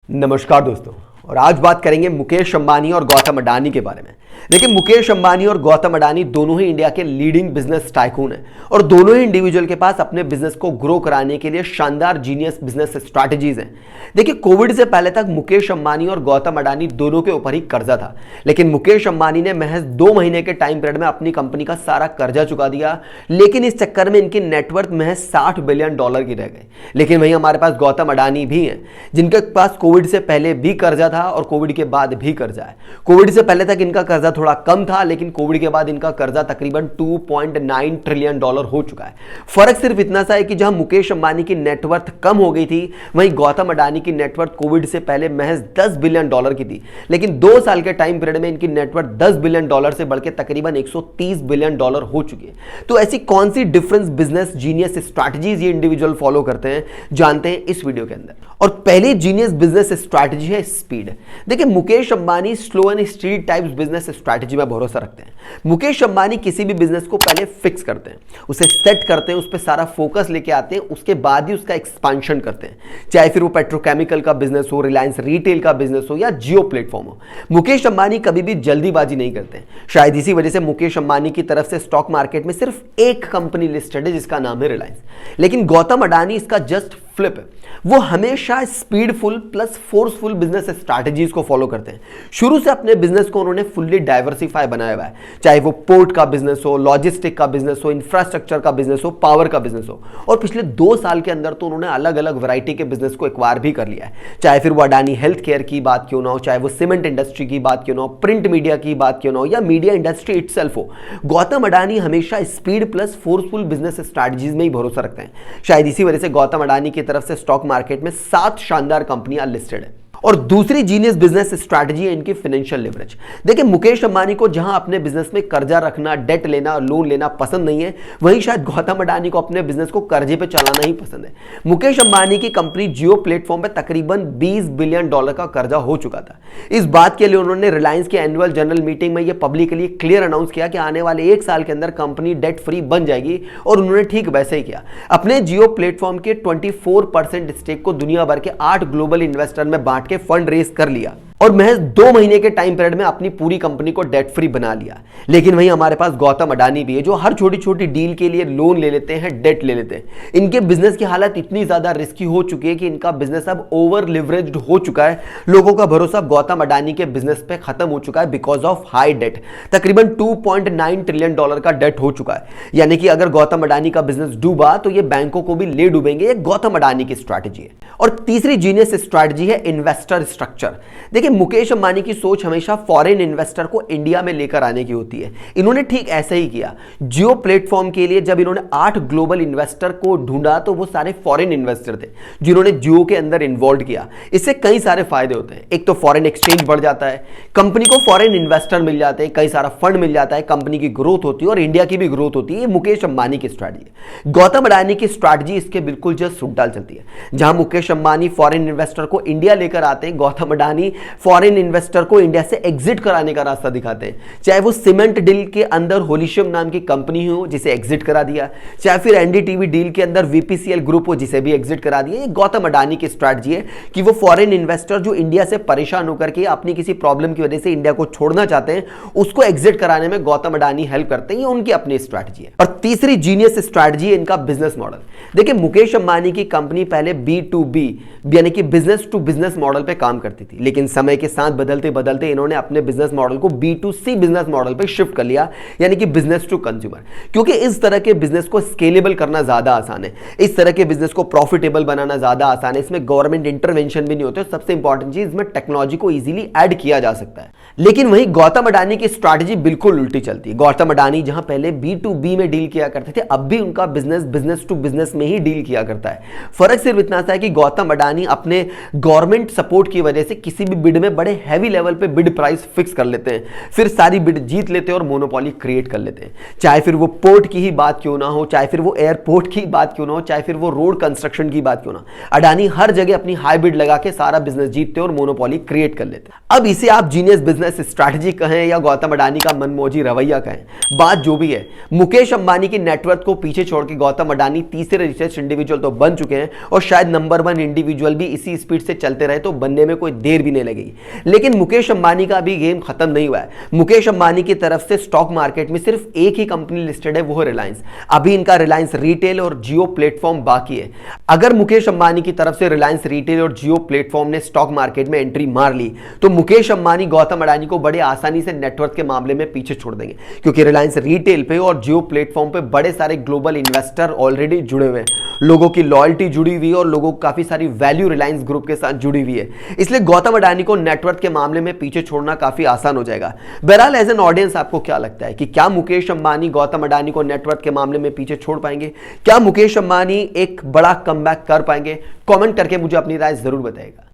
नमस्कार दोस्तों। और आज बात करेंगे मुकेश अंबानी और गौतम अडानी के बारे में। देखिए, मुकेश अंबानी और गौतम अडानी दोनों ही इंडिया के लीडिंग बिजनेस टाइकून हैं और दोनों ही इंडिविजुअल के पास अपने बिजनेस को ग्रो कराने के लिए शानदार जीनियस बिजनेस स्ट्रैटेजीज हैं। देखिए, कोविड से पहले तक मुकेश अंबानी और गौतम अडानी दोनों के ऊपर ही कर्जा था, लेकिन मुकेश अंबानी ने महज 2 महीने के टाइम पीरियड में अपनी कंपनी का सारा कर्जा चुका दिया। लेकिन इस चक्कर में इनकी नेटवर्थ महज $60 बिलियन की रह गई। लेकिन वहीं हमारे पास गौतम अडानी भी हैं, जिनके पास कोविड से पहले भी कर्जा था और कोविड के बाद भी कर्जा है। कोविड से पहले तक इनका कर्जा थोड़ा कम था, लेकिन कोविड के बाद इनका कर्जा तकरीबन $2.9 ट्रिलियन हो चुका है। फर्क सिर्फ इतना सा है कि जहां मुकेश अंबानी की नेटवर्थ कम हो गई थी, वहीं गौतम अडानी की नेटवर्थ कोविड से पहले महज $10 बिलियन की थी। लेकिन 2 साल के टाइम पीरियड में इनकी नेटवर्थ $10 बिलियन से बढ़कर तकरीबन $130 बिलियन हो चुकी है। तो ऐसी कौन सी डिफरेंस बिजनेस जीनियस स्ट्रैटेजीज ये इंडिविजुअल फॉलो करते हैं, जानते हैं इस वीडियो के अंदर। और पहली जीनियस बिजनेस स्ट्रैटेजी है स्पीड। देखिए, Mukesh Ambani slow and street types business strategy में भरोसा रखते हैं। मुकेश अंबानी किसी भी बिजनेस को पहले फिक्स करते हैं, उसे सेट करते हैं, उस पर सारा फोकस लेके आते हैं, उसके बाद ही उसका एक्सपांशन करते हैं। चाहे फिर वो पेट्रोकेमिकल का बिजनेस हो, रिलायंस रिटेल का बिजनेस हो या जियो प्लेटफॉर्म हो, मुकेश अंबानी कभी भी जल्दीबाजी नहीं करते। शायद इसी वजह से मुकेश अंबानी की तरफ से स्टॉक मार्केट में सिर्फ एक कंपनी लिस्टेड है, जिसका नाम है रिलायंस। लेकिन गौतम अडानी इसका जस्ट फ्लिप है। वो हमेशा स्पीडफुल प्लस फोर्सफुल बिजनेस स्ट्रैटेजीज को फॉलो करते हैं। शुरू से अपने बिजनेस को उन्होंने फुल्ली डाइवर्सिफाई बनाया हुआ है, चाहे वो पोर्ट का बिजनेस हो, लॉजिस्टिक का बिजनेस हो, इंफ्रास्ट्रक्चर का बिजनेस हो, पावर का बिजनेस हो। और पिछले 2 साल के अंदर तो उन्होंने अलग अलग वैरायटी के बिजनेस को एक्वायर भी कर लिया है। चाहे फिर वो अडानी हेल्थ केयर की बात क्यों ना हो, चाहे वो सीमेंट इंडस्ट्री की बात क्यों ना हो, प्रिंट मीडिया की बात क्यों ना हो, या मीडिया इंडस्ट्री इटसेल्फ हो, गौतम अडानी हमेशा speed plus forceful business strategies में ही भरोसा रखते हैं। शायद इसी वजह से गौतम अडानी की तरफ से स्टॉक मार्केट में 7 शानदार कंपनियां लिस्टेड है। और दूसरी जीनियस बिजनेस स्ट्रैटेजी है इनकी फाइनेंशियल लिवरेज। देखिए, मुकेश अंबानी को जहां अपने बिजनेस में कर्जा रखना, डेट लेना, लोन लेना पसंद नहीं है, वहीं शायद गौतम अडानी को अपने बिजनेस को कर्जे पे चलाना ही पसंद है। मुकेश अंबानी की कंपनी जियो प्लेटफॉर्म पे तकरीबन $20 बिलियन का कर्जा हो चुका था। इस बात के लिए उन्होंने रिलायंस की एनुअल जनरल मीटिंग में यह पब्लिकली क्लियर अनाउंस किया कि आने वाले 1 साल के अंदर कंपनी डेट फ्री बन जाएगी, और उन्होंने ठीक वैसे ही किया। अपने जियो प्लेटफॉर्म के 24% स्टेक को दुनिया भर के 8 ग्लोबल इन्वेस्टर में बांट के फंड रेज कर लिया और महज 2 महीने के टाइम पीरियड में अपनी पूरी कंपनी को डेट फ्री बना लिया। लेकिन वहीं हमारे पास गौतम अडानी भी है, जो हर छोटी छोटी डील के लिए लोन ले लेते हैं, डेट ले लेते हैं। इनके बिजनेस की हालत इतनी ज्यादा रिस्की हो चुकी है कि इनका बिजनेस अब ओवर लिवरेज्ड हो चुका है। लोगों का भरोसा गौतम अडानी के बिजनेस पे खत्म हो चुका है बिकॉज ऑफ हाई डेट। तकरीबन $2.9 ट्रिलियन का डेट हो चुका है। यानी कि अगर गौतम अडानी का बिजनेस डूबा तो ये बैंकों को भी ले डूबेंगे। ये गौतम अडानी की स्ट्रैटेजी है। और तीसरी जीनियस स्ट्रैटेजी है इन्वेस्टर स्ट्रक्चर। देखिए, मुकेश अंबानी की सोच हमेशा फॉरेन इन्वेस्टर को इंडिया में लेकर आने की होती है। इन्होंने ठीक ऐसा ही किया। जियो प्लेटफॉर्म के लिए जब इन्होंने 8 ग्लोबल इन्वेस्टर को ढूंढा तो वो सारे फॉरेन इन्वेस्टर थे, जिन्होंने जियो के अंदर इन्वॉल्व किया। इससे कई सारे फायदे होते हैं। एक तो फॉरेन एक्सचेंज बढ़ जाता है, कंपनी को फॉरेन इन्वेस्टर मिल जाते हैं, कई सारा फंड मिल जाता है, कंपनी की ग्रोथ होती है और इंडिया की भी ग्रोथ होती है। ये मुकेश अंबानी की स्ट्रैटेजी है। गौतम अडानी की स्ट्रैटेजी इसके बिल्कुल जस्ट उल्टा चलती है। जहां मुकेश अंबानी फॉरेन इन्वेस्टर को इंडिया लेकर आते हैं, गौतम अडानी फॉरेन इन्वेस्टर को इंडिया से एग्जिट कराने का रास्ता दिखाते हैं। चाहे वो सीमेंट डील के अंदर होलिशियम नाम की कंपनी हो, जिसे एग्जिट करा दिया, चाहे फिर एनडीटीवी डील के अंदर वीपीसीएल ग्रुप हो, जिसे भी एग्जिट करा दिया। ये गौतम अडानी की स्ट्रैटेजी है कि वो फॉरेन इन्वेस्टर जो इंडिया से परेशान होकर के अपनी किसी प्रॉब्लम की वजह से इंडिया को छोड़ना चाहते हैं, उसको एग्जिट कराने में गौतम अडानी हेल्प करते हैं। ये उनकी अपनी स्ट्रैटेजी है। और तीसरी जीनियस स्ट्रैटेजी है इनका बिजनेस मॉडल। देखिए, मुकेश अंबानी की कंपनी पहले B2B यानी कि बिजनेस टू बिजनेस मॉडल पे काम करती थी, लेकिन समय के साथ बदलते बदलते इन्होंने अपने बिजनेस मॉडल को B2C बिजनेस मॉडल पे शिफ्ट कर लिया, यानी कि बिजनेस टू कंज्यूमर। क्योंकि इस तरह के बिजनेस को स्केलेबल करना ज्यादा आसान है, इस तरह के बिजनेस को प्रॉफिटेबल बनाना ज्यादा आसान है। इसमें गवर्नमेंट इंटरवेंशन भी नहीं होते। सबसे इंपॉर्टेंट चीज, इसमें टेक्नोलॉजी को इजीली ऐड किया जा सकता है। लेकिन वहीं गौतम अडानी की स्ट्रैटेजी बिल्कुल उल्टी चलती है। गौतम अडानी जहां पहले B2B में डील किया करते थे, अब भी उनका बिजनेस बिजनेस टू बिजनेस में ही डील किया करता है। फर्क सिर्फ इतना सा है कि गौतम अडानी अपने गवर्नमेंट सपोर्ट की वजह से किसी भी बिड में बड़े हैवी लेवल पे बिड प्राइस फिक्स कर लेते हैं, फिर सारी बिड जीत लेते हैं और मोनोपोली क्रिएट कर लेते हैं। चाहे फिर वो पोर्ट की ही बात क्यों ना हो, चाहे फिर वो एयरपोर्ट की बात क्यों ना हो, चाहे फिर वो रोड कंस्ट्रक्शन की बात क्यों ना, अडानी हर जगह अपनी हाई बिड लगा के सारा बिजनेस जीतते हैं और मोनोपोली क्रिएट कर लेते हैं। अब इसे आप जीनियस बिजनेस स्ट्रैटेजी कहें या गौतम अडानी का मनमौजी रवैया कहें, बात जो भी है, मुकेश अंबानी की नेटवर्थ को पीछे छोड़ के गौतम अडानी तीसरे रिचेस्ट इंडिविजुअल तो बन चुके हैं और शायद नंबर 1 इंडिविजुअल भी इसी स्पीड से चलते रहे तो बनने में कोई देर भी नहीं लगेगी। लेकिन मुकेश अंबानी का भी गेम खत्म नहीं हुआ है। मुकेश अंबानी की तरफ से स्टॉक मार्केट में सिर्फ एक ही कंपनी लिस्टेड है, वो है रिलायंस। अभी इनका रिलायंस रिटेल और जियो प्लेटफॉर्म बाकी है। अगर मुकेश अंबानी की तरफ से रिलायंस रिटेल और जियो प्लेटफॉर्म ने स्टॉक मार्केट में एंट्री मार ली तो मुकेश अंबानी गौतम अडानी को बड़े आसानी से नेटवर्थ के मामले में पीछे छोड़ देंगे, क्योंकि रिलायंस रिटेल पे और जियो प्लेटफॉर्म पे बड़े सारे ग्लोबल इन्वेस्टर ऑलरेडी जुड़े हुए हैं, लोगों की लॉयल्टी जुड़ी हुई है और लोगों को काफी सारी वैल्यू रिलायंस ग्रुप के साथ जुड़ी हुई है। इसलिए गौतम अडानी को नेटवर्थ के मामले में पीछे छोड़ना काफी आसान हो जाएगा। बहरहाल एज एन ऑडियंस आपको क्या लगता है कि क्या मुकेश अंबानी गौतम अडानी को नेटवर्थ के मामले में पीछे छोड़ पाएंगे? क्या मुकेश अंबानी एक बड़ा कमबैक कर पाएंगे? कमेंट करके मुझे अपनी राय जरूर बताइएगा।